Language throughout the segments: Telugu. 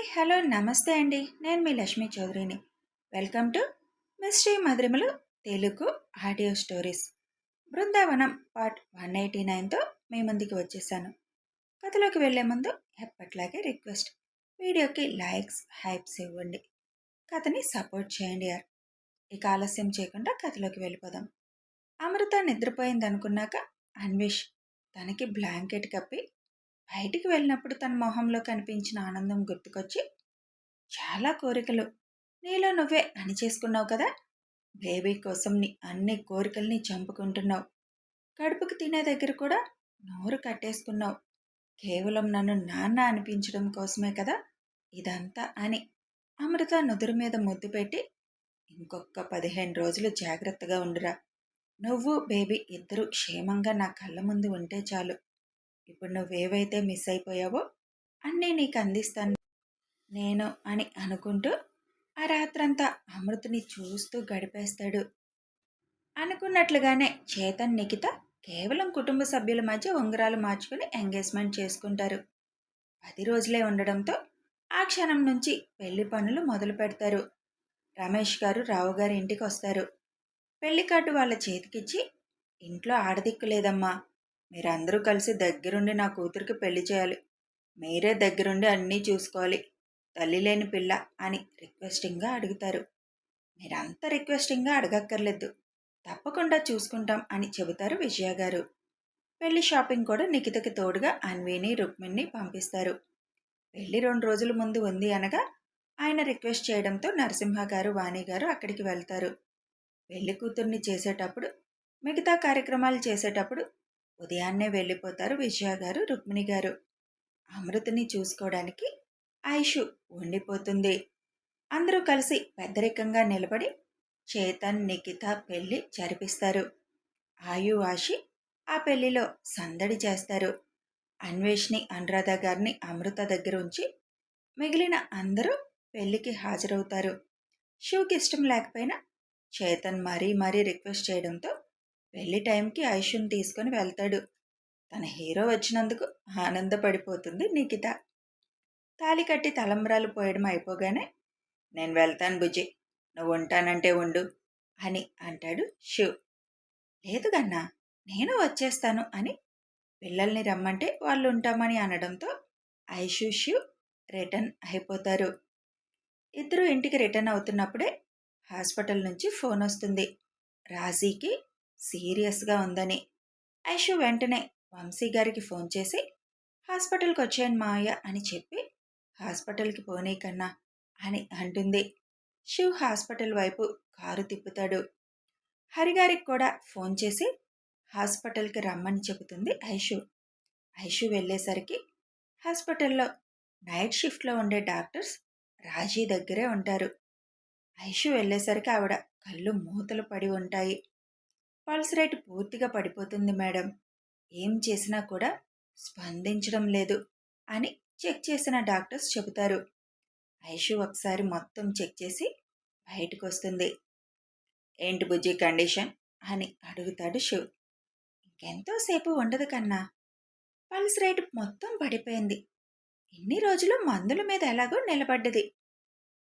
హాయ్ హలో నమస్తే అండి. నేను మీ లక్ష్మీ చౌదరిని. వెల్కమ్ టు మిస్టరీ మధురిమలు Telugu audio stories. Brindavanam part 189తో మీ ముందుకు వచ్చేసాను. కథలోకి వెళ్లే ముందు ఎప్పట్లాగే రిక్వెస్ట్, వీడియోకి లైక్స్ హైప్స్ ఇవ్వండి, కథని సపోర్ట్ చేయండి యార్. ఇక ఆలస్యం చేయకుండా కథలోకి వెళ్ళిపోదాం. అమృత నిద్రపోయింది అనుకున్నాక అన్వేష్ తనకి బ్లాంకెట్ కప్పి బయటికి వెళ్ళినప్పుడు తన మొహంలో కనిపించిన ఆనందం గుర్తుకొచ్చి, చాలా కోరికలు నీలో నువ్వే అణిచేసుకున్నావు కదా, బేబీ కోసం నీ అన్ని కోరికల్ని చంపుకుంటున్నావు, కడుపుకు తినే దగ్గర కూడా నోరు కట్టేసుకున్నావు, కేవలం నన్ను నాన్న అనిపించడం కోసమే కదా ఇదంతా అని అమృత నుదురు మీద ముద్దు పెట్టి, ఇంకొక 15 రోజులు జాగ్రత్తగా ఉండురా, నువ్వు బేబీ ఇద్దరు క్షేమంగా నా కళ్ళ ముందు ఉంటే చాలు, ఇప్పుడు నువ్వేవైతే మిస్ అయిపోయావో అన్నీ నీకు అందిస్తాను నేను అని అనుకుంటూ ఆ రాత్రంతా అమృతని చూస్తూ గడిపేస్తాడు. అనుకున్నట్లుగానే చేతన్ నిఖిత కేవలం కుటుంబ సభ్యుల మధ్య ఉంగరాలు మార్చుకుని ఎంగేజ్మెంట్ చేసుకుంటారు. 10 రోజులే ఉండడంతో ఆ క్షణం నుంచి పెళ్లి పనులు మొదలు పెడతారు. రమేష్ గారు రావు గారి ఇంటికి వస్తారు. పెళ్లి కార్డు వాళ్ళ చేతికిచ్చి, ఇంట్లో ఆడదిక్కు లేదమ్మా, మీరందరూ కలిసి దగ్గరుండి నా కూతురికి పెళ్లి చేయాలి, మీరే దగ్గరుండి అన్నీ చూసుకోవాలి, తల్లి లేని పిల్ల అని రిక్వెస్టింగ్గా అడుగుతారు. మీరంత రిక్వెస్టింగ్గా అడగక్కర్లేదు, తప్పకుండా చూసుకుంటాం అని చెబుతారు విజయ గారు. పెళ్లి షాపింగ్ కూడా నిఖితకి తోడుగా అన్వీని రుక్మిణిని పంపిస్తారు. పెళ్లి 2 రోజుల ముందు ఉంది అనగా ఆయన రిక్వెస్ట్ చేయడంతో నరసింహ గారు వాణి గారు అక్కడికి వెళ్తారు. పెళ్లి కూతుర్ని చేసేటప్పుడు, మిగతా కార్యక్రమాలు చేసేటప్పుడు ఉదయాన్నే వెళ్ళిపోతారు విజయ గారు రుక్మిణి గారు. అమృతని చూసుకోవడానికి ఐషు ఉండిపోతుంది. అందరూ కలిసి పెద్దరికంగా నిలబడి చేతన్ నిఖిత పెళ్లి జరిపిస్తారు. ఆయు ఆశి ఆ పెళ్లిలో సందడి చేస్తారు. అన్వేష్ని అనురాధ గారిని అమృత దగ్గర ఉంచి మిగిలిన అందరూ పెళ్లికి హాజరవుతారు. షూకి ఇష్టం లేకపోయినా చేతన్ మరీ మరీ రిక్వెస్ట్ చేయడంతో పెళ్లి టైంకి ఐషుని తీసుకొని వెళ్తాడు. తన హీరో వచ్చినందుకు ఆనందపడిపోతుంది నిఖిత. తాలి కట్టి తలంబ్రాలు పోయడం అయిపోగానే, నేను వెళ్తాను బుజ్జి, నువ్వు ఉంటానంటే ఉండు అని అంటాడు శివ్. లేదు గన్నా, నేను వచ్చేస్తాను అని పిల్లల్ని రమ్మంటే వాళ్ళు ఉంటామని అనడంతో ఐషు శివ్ రిటర్న్ అయిపోతారు. ఇద్దరు ఇంటికి రిటర్న్ అవుతున్నప్పుడే హాస్పిటల్ నుంచి ఫోన్ వస్తుంది. రాజీకి సీరియస్గా ఉందని. ఐషు వెంటనే వంశీ గారికి ఫోన్ చేసి, హాస్పిటల్కి వచ్చాను మావయ్య అని చెప్పి హాస్పిటల్కి పోనీ కన్నా అని అంటుంది. శివ్ హాస్పిటల్ వైపు కారు తిప్పుతాడు. హరిగారికి కూడా ఫోన్ చేసి హాస్పిటల్కి రమ్మని చెబుతుంది ఐషు. ఐషు వెళ్ళేసరికి హాస్పిటల్లో నైట్ షిఫ్ట్లో ఉండే డాక్టర్స్ రాజీ దగ్గరే ఉంటారు. ఐషు వెళ్ళేసరికి ఆవిడ కళ్ళు మూతలు పడి ఉంటాయి. పల్స్ రేటు పూర్తిగా పడిపోతుంది మేడం, ఏం చేసినా కూడా స్పందించడం లేదు అని చెక్ చేసిన డాక్టర్స్ చెబుతారు. ఐషు ఒకసారి మొత్తం చెక్ చేసి బయటకు వస్తుంది. ఏంటి బుజ్జి కండిషన్ అని అడుగుతాడు శివ్. ఇంకెంతోసేపు ఉండదు కన్నా, పల్స్ రేటు మొత్తం పడిపోయింది, ఇన్ని రోజులు మందుల మీద ఎలాగో నిలబడ్డది,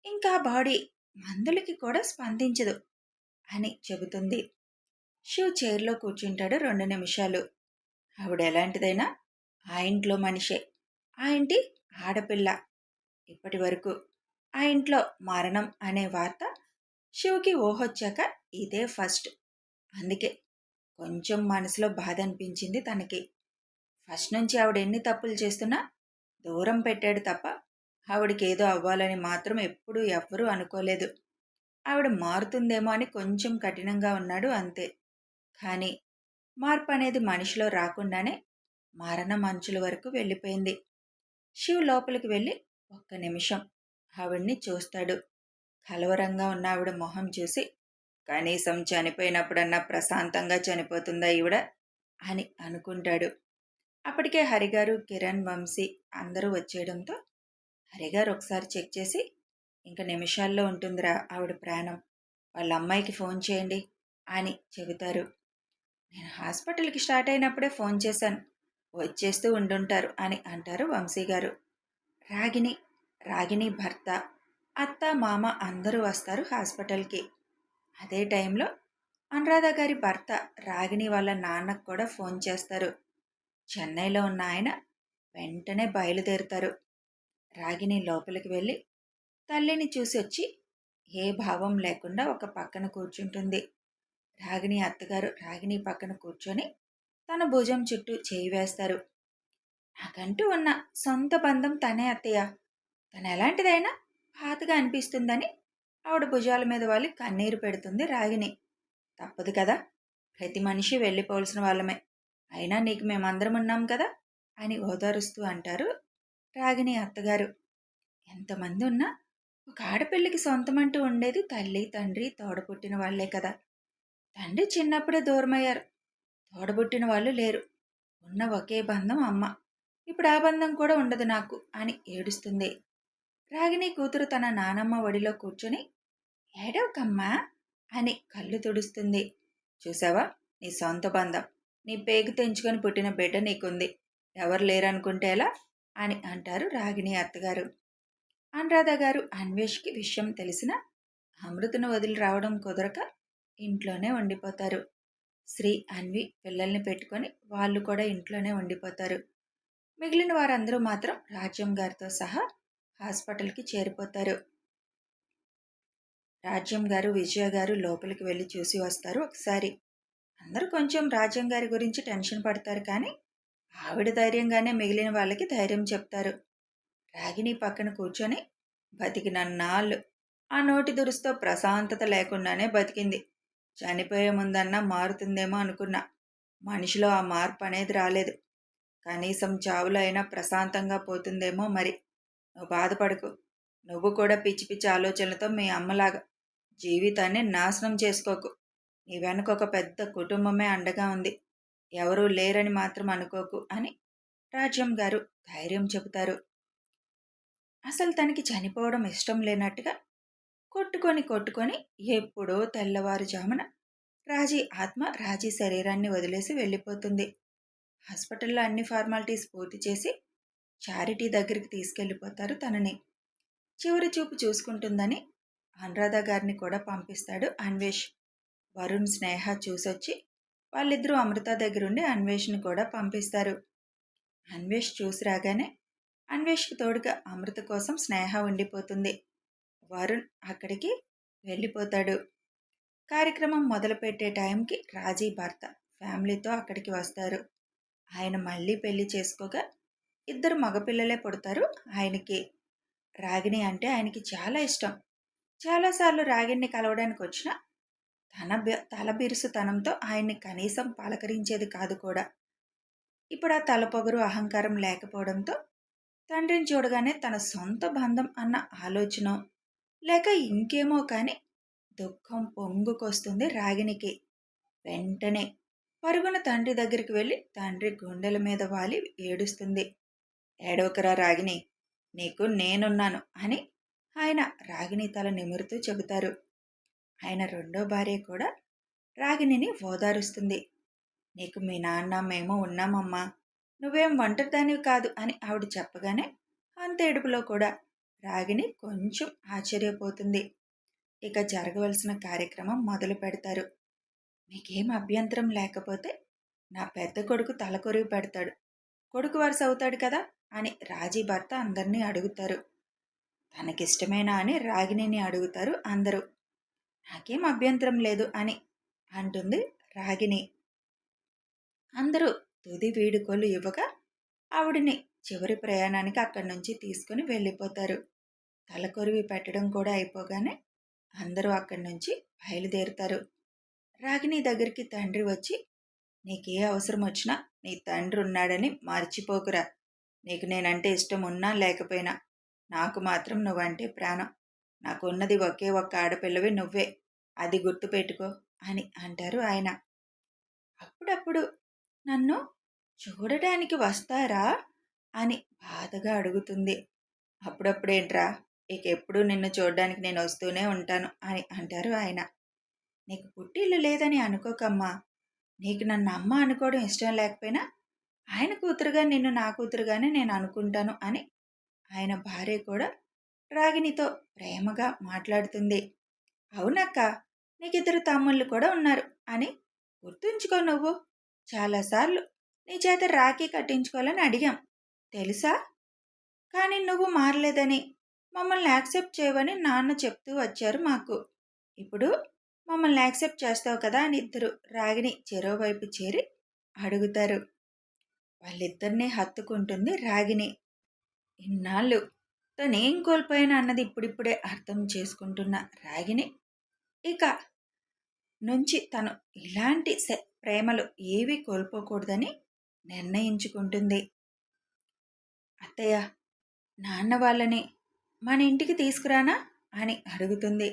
ఇంకా బాడీ మందులకి కూడా స్పందించదు అని చెబుతుంది. శివ్ చైర్లో కూర్చుంటాడు 2 నిమిషాలు. ఆవిడ ఎలాంటిదైనా ఆ ఇంట్లో మనిషే, ఆ ఇంటి ఆడపిల్ల. ఇప్పటి వరకు ఆ ఇంట్లో మరణం అనే వార్త శివ్కి ఊహొచ్చాక ఇదే ఫస్ట్. అందుకే కొంచెం మనసులో బాధ అనిపించింది తనకి. ఫస్ట్ నుంచి ఆవిడ ఎన్ని తప్పులు చేస్తున్నా దూరం పెట్టాడు తప్ప ఆవిడకి ఏదో అవ్వాలని మాత్రం ఎప్పుడూ ఎవ్వరూ అనుకోలేదు. ఆవిడ మారుతుందేమో అని కొంచెం కఠినంగా ఉన్నాడు అంతే. కానీ మార్పు అనేది మనిషిలో రాకుండానే మరణం అంచుల వరకు వెళ్ళిపోయింది. శివ్ లోపలికి వెళ్ళి 1 నిమిషం ఆవిడ్ని చూస్తాడు. కలవరంగా ఉన్న ఆవిడ మొహం చూసి, కనీసం చనిపోయినప్పుడన్నా ప్రశాంతంగా చనిపోతుందా ఈవిడ అని అనుకుంటాడు. అప్పటికే హరిగారు కిరణ్ వంశీ అందరూ వచ్చేయడంతో హరిగారు ఒకసారి చెక్ చేసి, ఇంక నిమిషాల్లో ఉంటుందిరా ఆవిడ ప్రాణం, వాళ్ళ అమ్మాయికి ఫోన్ చేయండి అని చెబుతారు. నేను హాస్పిటల్కి స్టార్ట్ అయినప్పుడే ఫోన్ చేశాను, వచ్చేస్తూ ఉండుంటారు అని అంటారు వంశీ గారు. రాగిని రాగిణి భర్త, అత్త మామ అందరూ వస్తారు హాస్పిటల్కి. అదే టైంలో అనురాధ గారి భర్త రాగిణి వాళ్ళ నాన్నకు కూడా ఫోన్ చేస్తారు. చెన్నైలో ఉన్న ఆయన వెంటనే బయలుదేరుతారు. రాగిణి లోపలికి వెళ్ళి తల్లిని చూసి వచ్చి ఏ భావం లేకుండా ఒక పక్కన కూర్చుంటుంది. రాగిణి అత్తగారు రాగిణి పక్కన కూర్చొని తన భుజం చుట్టూ చేయి వేస్తారు. నాకంటూ ఉన్న సొంత బంధం తనే అత్తయ్య. తను ఎలాంటిదైనా పాతగా అనిపిస్తుందని ఆవిడ భుజాల మీద వాలి కన్నీరు పెడుతుంది రాగిణి. తప్పదు కదా, ప్రతి మనిషి వెళ్ళిపోవలసిన వాళ్ళమే, అయినా నీకు మేమందరం ఉన్నాం కదా అని ఓదారుస్తూ అంటారు రాగిణి అత్తగారు. ఎంతమంది ఉన్నా ఒక ఆడపిల్లకి సొంతమంటూ ఉండేది తల్లి తండ్రి తోడపుట్టిన వాళ్లే కదా. తండ్రి చిన్నప్పుడే దూరమయ్యారు, తోడబుట్టిన వాళ్ళు లేరు, ఉన్న ఒకే బంధం అమ్మ. ఇప్పుడు ఆ బంధం కూడా ఉండదు నాకు అని ఏడుస్తుంది. రాగిణి కూతురు తన నానమ్మ ఒడిలో కూర్చొని ఏడవకమ్మా అని కళ్ళు తుడుస్తుంది. చూసావా, నీ సొంత బంధం, నీ పేగు తెంచుకొని పుట్టిన బిడ్డ నీకుంది, ఎవరు లేరనుకుంటే ఎలా అని అంటారు రాగిణి అత్తగారు. అనురాధ గారు అన్వేష్కి విషయం తెలిసిన అమృతను వదిలి రావడం కుదరక ఇంట్లోనే ఉండిపోతారు. శ్రీ అన్వి పిల్లల్ని పెట్టుకొని వాళ్ళు కూడా ఇంట్లోనే ఉండిపోతారు. మిగిలిన వారందరూ మాత్రం రాజ్యం గారితో సహా హాస్పిటల్కి చేరిపోతారు. రాజ్యం గారు విజయ గారు లోపలికి వెళ్ళి చూసి వస్తారు ఒకసారి. అందరూ కొంచెం రాజ్యం గారి గురించి టెన్షన్ పడతారు, కానీ ఆవిడ ధైర్యంగానే మిగిలిన వాళ్ళకి ధైర్యం చెప్తారు. రాగిణి పక్కన కూర్చొని బతికినన్నాళ్ళు ఆ నోటి దురుస్తో ప్రశాంతత లేకుండానే బతికింది. చనిపోయే ముందన్నా మారుతుందేమో అనుకున్నా, మనిషిలో ఆ మార్పు అనేది రాలేదు. కనీసం చావులో అయినా ప్రశాంతంగా పోతుందేమో మరి. నువ్వు బాధపడకు, నువ్వు కూడా పిచ్చి పిచ్చి ఆలోచనలతో మీ అమ్మలాగా జీవితాన్ని నాశనం చేసుకోకు. నీ వెనక ఒక పెద్ద కుటుంబమే అండగా ఉంది, ఎవరూ లేరని మాత్రం అనుకోకు అని రాజ్యం గారు ధైర్యం చెబుతారు. అసలు తనకి చనిపోవడం ఇష్టం లేనట్టుగా కొట్టుకొని కొట్టుకొని ఎప్పుడో తెల్లవారుజామున రాజీ ఆత్మ రాజీ శరీరాన్ని వదిలేసి వెళ్ళిపోతుంది. హాస్పిటల్లో అన్ని ఫార్మాలిటీస్ పూర్తి చేసి చారిటీ దగ్గరికి తీసుకెళ్ళిపోతారు తనని. చివరి చూపు చూసుకుంటుందని అనురాధ గారిని కూడా పంపిస్తాడు అన్వేష్. వరుణ్ స్నేహ చూసొచ్చి వాళ్ళిద్దరూ అమృత దగ్గరుండి అన్వేష్ని కూడా పంపిస్తారు. అన్వేష్ చూసి రాగానే అన్వేష్కి తోడుగా అమృత కోసం స్నేహ ఉండిపోతుంది. వరుణ్ అక్కడికి వెళ్ళిపోతాడు. కార్యక్రమం మొదలుపెట్టే టైంకి రాజీ భర్త ఫ్యామిలీతో అక్కడికి వస్తారు. ఆయన మళ్ళీ పెళ్లి చేసుకోగా ఇద్దరు మగపిల్లలే పుడతారు ఆయనకి. రాగిణి అంటే ఆయనకి చాలా ఇష్టం. చాలాసార్లు రాగిణిని కలవడానికి వచ్చిన తల బిరుసుతనంతో ఆయన్ని కనీసం పలకరించేది కాదు కూడా. ఇప్పుడు ఆ తలపొగరు అహంకారం లేకపోవడంతో తండ్రిని చూడగానే తన సొంత బంధం అన్న ఆలోచన లేక ఇంకేమో కానీ దుఃఖం పొంగుకొస్తుంది రాగిణికి. వెంటనే పరుగున తండ్రి దగ్గరికి వెళ్ళి తండ్రి గుండెల మీద వాలి ఏడుస్తుంది. ఏడవకరా రాగిణి, నీకు నేనున్నాను అని ఆయన రాగిణి తల నిమురుతూ చెబుతారు. ఆయన రెండో భార్య కూడా రాగిణిని ఓదారుస్తుంది. నీకు మీ నాన్న మేము ఉన్నామమ్మా, నువ్వేం ఒంటరిదానివి కాదు అని ఆవిడ చెప్పగానే అంత ఏడుపులో కూడా రాగిణి కొంచెం ఆశ్చర్యపోతుంది. ఇక జరగవలసిన కార్యక్రమం మొదలు పెడతారు. మీకేం అభ్యంతరం లేకపోతే నా పెద్ద కొడుకు తలకొరివి పెడతాడు, కొడుకు వరుస అవుతాడు కదా అని రాజీ భర్త అందరినీ అడుగుతారు. తనకిష్టమేనా అని రాగిణిని అడుగుతారు అందరూ. నాకేం అభ్యంతరం లేదు అని అంటుంది రాగిణి. అందరూ తుది వీడుకోలు ఇవ్వగా ఆవిడని చివరి ప్రయాణానికి అక్కడి నుంచి తీసుకుని వెళ్ళిపోతారు. తలకొరివి పెట్టడం కూడా అయిపోగానే అందరూ అక్కడి నుంచి బయలుదేరుతారు. రాగిణి దగ్గరికి తండ్రి వచ్చి, నీకే అవసరం వచ్చినా నీ తండ్రి ఉన్నాడని మర్చిపోకురా. నీకు నేనంటే ఇష్టం ఉన్నా లేకపోయినా నాకు మాత్రం నువ్వంటే ప్రాణం. నాకున్నది ఒకే ఒక్క ఆడపిల్లవి నువ్వే, అది గుర్తుపెట్టుకో అని అంటారు ఆయన. అప్పుడప్పుడు నన్ను చూడటానికి వస్తారా అని బాధగా అడుగుతుంది. అప్పుడప్పుడేంట్రా, ఇక ఎప్పుడూ నిన్ను చూడడానికి నేను వస్తూనే ఉంటాను అని అంటారు ఆయన. నీకు పుట్టిల్లు లేదని అనుకోకమ్మా, నీకు నన్ను అమ్మ అనుకోవడం ఇష్టం లేకపోయినా ఆయన కూతురుగా నిన్ను నా కూతురుగానే నేను అనుకుంటాను అని ఆయన భార్య కూడా రాగినితో ప్రేమగా మాట్లాడుతుంది. అవునక్క, నీకిద్దరు తమ్ముళ్ళు కూడా ఉన్నారు అని గుర్తుంచుకో నువ్వు. చాలాసార్లు నీ చేత రాఖీ కట్టించుకోవాలని అడిగాం తెలుసా? కానీ నువ్వు మారలేదని, మమ్మల్ని యాక్సెప్ట్ చేయవని నాన్న చెప్తూ వచ్చారు మాకు. ఇప్పుడు మమ్మల్ని యాక్సెప్ట్ చేస్తావు కదా అని ఇద్దరు రాగిని చెరోవైపు చేరి అడుగుతారు. వాళ్ళిద్దరినీ హత్తుకుంటుంది రాగిని. ఇన్నాళ్ళు తనేం కోల్పోయాను అన్నది ఇప్పుడిప్పుడే అర్థం చేసుకుంటున్న రాగిని ఇక నుంచి తను ఇలాంటి ప్రేమలు ఏవి కోల్పోకూడదని నిర్ణయించుకుంటుంది. అత్తయ్య, నాన్న వాళ్ళని మన ఇంటికి తీసుకురానా అని అడుగుతుంది.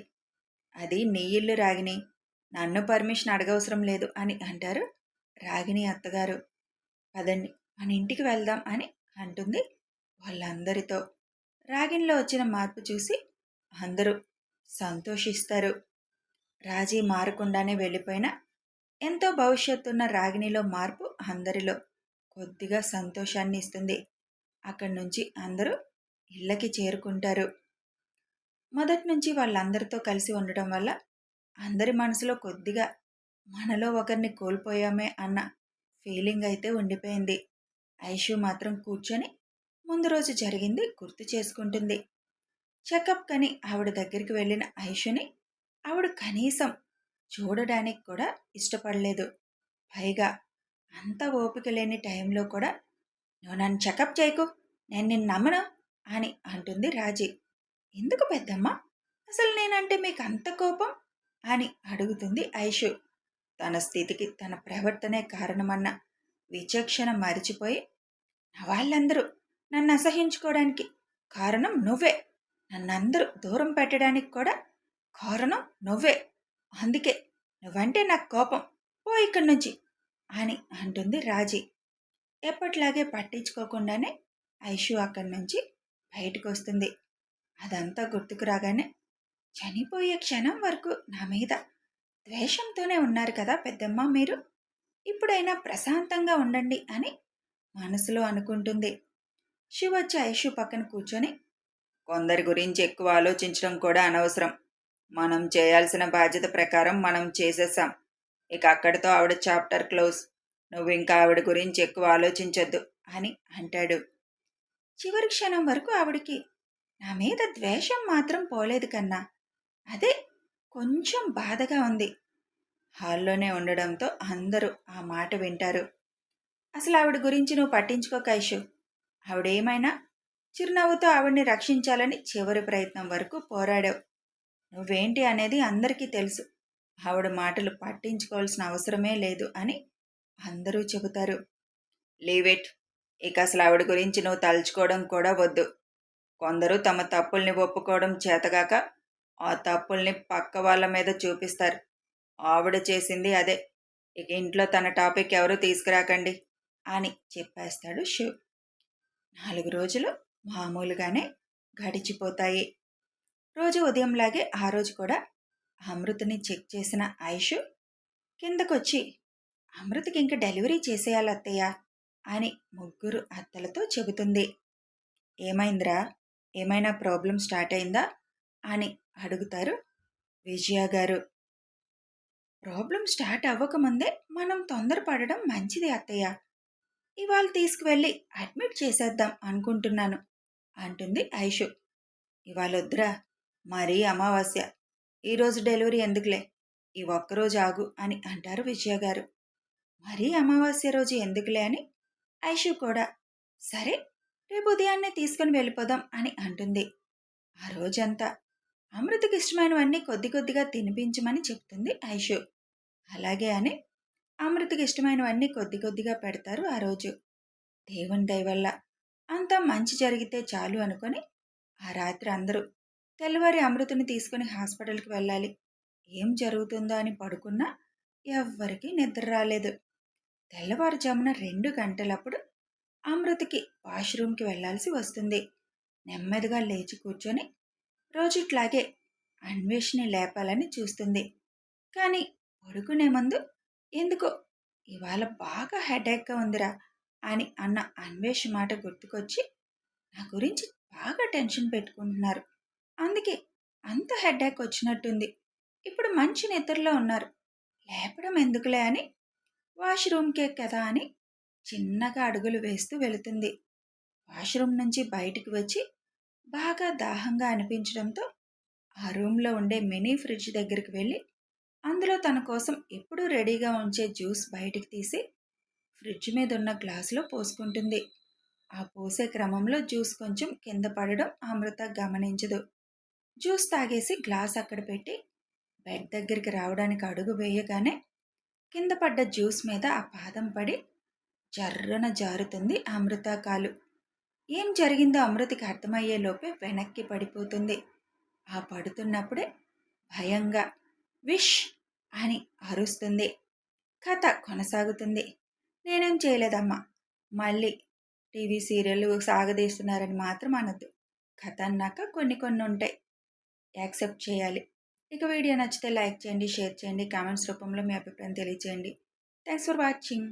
అది నీ ఇల్లు రాగిని, నన్ను పర్మిషన్ అడగవసరం లేదు అని అంటారు రాగిని అత్తగారు. పదండి మన ఇంటికి వెళ్దాం అని అంటుంది వాళ్ళందరితో. రాగినిలో వచ్చిన మార్పు చూసి అందరూ సంతోషిస్తారు. రాజీ మారకుండానే వెళ్ళిపోయిన ఎంతో భవిష్యత్తున్న రాగినిలో మార్పు అందరిలో కొద్దిగా సంతోషాన్ని ఇస్తుంది. అక్కడి నుంచి అందరూ ఇళ్ళకి చేరుకుంటారు. మొదటి నుంచి వాళ్ళందరితో కలిసి ఉండటం వల్ల అందరి మనసులో కొద్దిగా మనలో ఒకరిని కోల్పోయామే అన్న ఫీలింగ్ అయితే ఉండిపోయింది. ఐషు మాత్రం కూర్చొని ముందు రోజు జరిగింది గుర్తు చేసుకుంటుంది. చెకప్ కని ఆవిడ దగ్గరికి వెళ్ళిన ఐషుని ఆవిడ కనీసం చూడడానికి కూడా ఇష్టపడలేదు. పైగా అంత ఓపిక లేని టైంలో కూడా నువ్వు నన్ను చెకప్ చేయకు, నేను నిన్ను నమ్మను అని అంటుంది రాజీ. ఎందుకు పెద్దమ్మ, అసలు నేనంటే మీకు అంత కోపం అని అడుగుతుంది ఐషు. తన స్థితికి తన ప్రవర్తనే కారణమన్న విచక్షణ మరిచిపోయి, వాళ్ళందరూ నన్ను అసహించుకోవడానికి కారణం నువ్వే, నన్నందరూ దూరం పెట్టడానికి కూడా కారణం నువ్వే, అందుకే నువ్వంటే నాకు కోపం, పో ఇక్కడి నుంచి అని అంటుంది రాజీ. ఎప్పట్లాగే పట్టించుకోకుండానే ఐషు అక్కడి నుంచి బయటకు వస్తుంది. అదంతా గుర్తుకు రాగానే, చనిపోయే క్షణం వరకు నా మీద ద్వేషంతోనే ఉన్నారు కదా పెద్దమ్మ మీరు, ఇప్పుడైనా ప్రశాంతంగా ఉండండి అని మనసులో అనుకుంటుంది. శివ వచ్చి ఐషు పక్కన కూర్చొని, కొందరి గురించి ఎక్కువ ఆలోచించడం కూడా అనవసరం, మనం చేయాల్సిన బాధ్యత ప్రకారం మనం చేసేసాం, ఇక అక్కడితో ఆవిడ చాప్టర్ క్లోజ్, నువ్వు ఇంకా ఆవిడ గురించి ఎక్కువ ఆలోచించొద్దు అని అంటాడు. చివరి క్షణం వరకు ఆవిడికి నా మీద ద్వేషం మాత్రం పోలేదు కన్నా, అదే కొంచెం బాధగా ఉంది. హాల్లోనే ఉండడంతో అందరూ ఆ మాట వింటారు. అసలు ఆవిడ గురించి నువ్వు పట్టించుకోక ఐషు, ఆవిడేమైనా చిరునవ్వుతో ఆవిడ్ని రక్షించాలని చివరి ప్రయత్నం వరకు పోరాడావు. నువ్వేంటి అనేది అందరికీ తెలుసు, ఆవిడ మాటలు పట్టించుకోవాల్సిన అవసరమే లేదు అని అందరూ చెబుతారు. లీవ్ ఇట్, ఇక అసలు ఆవిడ గురించి నువ్వు తలుచుకోవడం కూడా వద్దు. కొందరు తమ తప్పుల్ని ఒప్పుకోవడం చేతగాక ఆ తప్పుల్ని పక్క వాళ్ళ మీద చూపిస్తారు. ఆవిడ చేసింది అదే, ఇక ఇంట్లో తన టాపిక్ ఎవరు తీసుకురాకండి అని చెప్పేస్తాడు శివ్. 4 రోజులు మామూలుగానే గడిచిపోతాయి. రోజు ఉదయంలాగే ఆ రోజు కూడా అమృతని చెక్ చేసిన ఐషు కిందకొచ్చి, అమృతకి ఇంక డెలివరీ చేసేయాలి అత్తయ్య అని ముగ్గురు అత్తలతో చెబుతుంది. ఏమైందిరా, ఏమైనా ప్రాబ్లం స్టార్ట్ అయిందా అని అడుగుతారు విజయ గారు. ప్రాబ్లం స్టార్ట్ అవ్వకముందే మనం తొందరపడడం మంచిది అత్తయ్య, ఇవాళ తీసుకువెళ్ళి అడ్మిట్ చేసేద్దాం అనుకుంటున్నాను అంటుంది ఐషు. ఇవాళ వద్దురా, మరీ అమావాస్య, ఈరోజు డెలివరీ ఎందుకులే, ఈ ఒక్కరోజు ఆగు అని అంటారు విజయ గారు. మరీ అమావాస్య రోజు ఎందుకులే అని ఐషు కూడా సరే రేపు ఉదయాన్నే తీసుకుని వెళ్ళిపోదాం అని అంటుంది. ఆ రోజంతా అమృతకి ఇష్టమైనవన్నీ కొద్ది కొద్దిగా తినిపించమని చెప్తుంది ఐషు. అలాగే అని అమృతకి ఇష్టమైనవన్నీ కొద్ది కొద్దిగా పెడతారు ఆ రోజు. దేవుని దయ వల్ల అంతా మంచి జరిగితే చాలు అనుకొని ఆ రాత్రి అందరూ తెల్లవారి అమృతని తీసుకుని హాస్పిటల్కి వెళ్ళాలి, ఏం జరుగుతుందో అని పడుకున్నా ఎవ్వరికీ నిద్ర రాలేదు. తెల్లవారుజామున 2 గంటలప్పుడు అమృతకి వాష్రూమ్కి వెళ్లాల్సి వస్తుంది. నెమ్మదిగా లేచి కూర్చొని రోజుట్లాగే అన్వేషణని లేపాలని చూస్తుంది. కానీ పడుకునే ముందు ఎందుకో ఇవాళ బాగా హెడేక్గా ఉందిరా అని అన్న అన్వేష్ మాట గుర్తుకొచ్చి, నా గురించి బాగా టెన్షన్ పెట్టుకుంటున్నారు, అమ్మదికి అంత హెడ్ఏక్ వచ్చినట్టుంది. ఇప్పుడు మంచి నిద్రలో ఉన్నారు. లేపడం ఎందుకులే అని వాష్రూమ్కే కదా అని చిన్నగా అడుగులు వేస్తూ వెళుతుంది. వాష్రూమ్ నుంచి బయటికి వచ్చి బాగా దాహంగా అనిపించడంతో ఆ రూమ్లో ఉండే మినీ ఫ్రిడ్జ్ దగ్గరికి వెళ్ళి అందులో తన కోసం ఎప్పుడూ రెడీగా ఉంచే జ్యూస్ బయటికి తీసి ఫ్రిడ్జ్ మీద ఉన్న గ్లాసులో పోసుకుంటుంది. ఆ పోసే క్రమంలో జ్యూస్ కొంచెం కింద పడడం అమృత గమనించదు. జ్యూస్ తాగేసి గ్లాస్ అక్కడ పెట్టి బెడ్ దగ్గరికి రావడానికి అడుగు వేయగానే కింద పడ్డ జ్యూస్ మీద ఆ పాదం పడి జర్రన జారుతుంది అమృత కాలు. ఏం జరిగిందో అమృతకి అర్థమయ్యేలోపే వెనక్కి పడిపోతుంది. ఆ పడుతున్నప్పుడే భయంగా విష్ అని అరుస్తుంది. కథ కొనసాగుతుంది. నేనేం చేయలేదమ్మా, మళ్ళీ టీవీ సీరియల్ సాగదీస్తున్నారని మాత్రం అనొద్దు. కథ అన్నాక కొన్ని కొన్ని ఉంటాయి, యాక్సెప్ట్ చేయాలి. ఇక వీడియో నచ్చితే లైక్ చేయండి, షేర్ చేయండి, కామెంట్స్ రూపంలో మీ అభిప్రాయం తెలియచేయండి. Thanks for watching.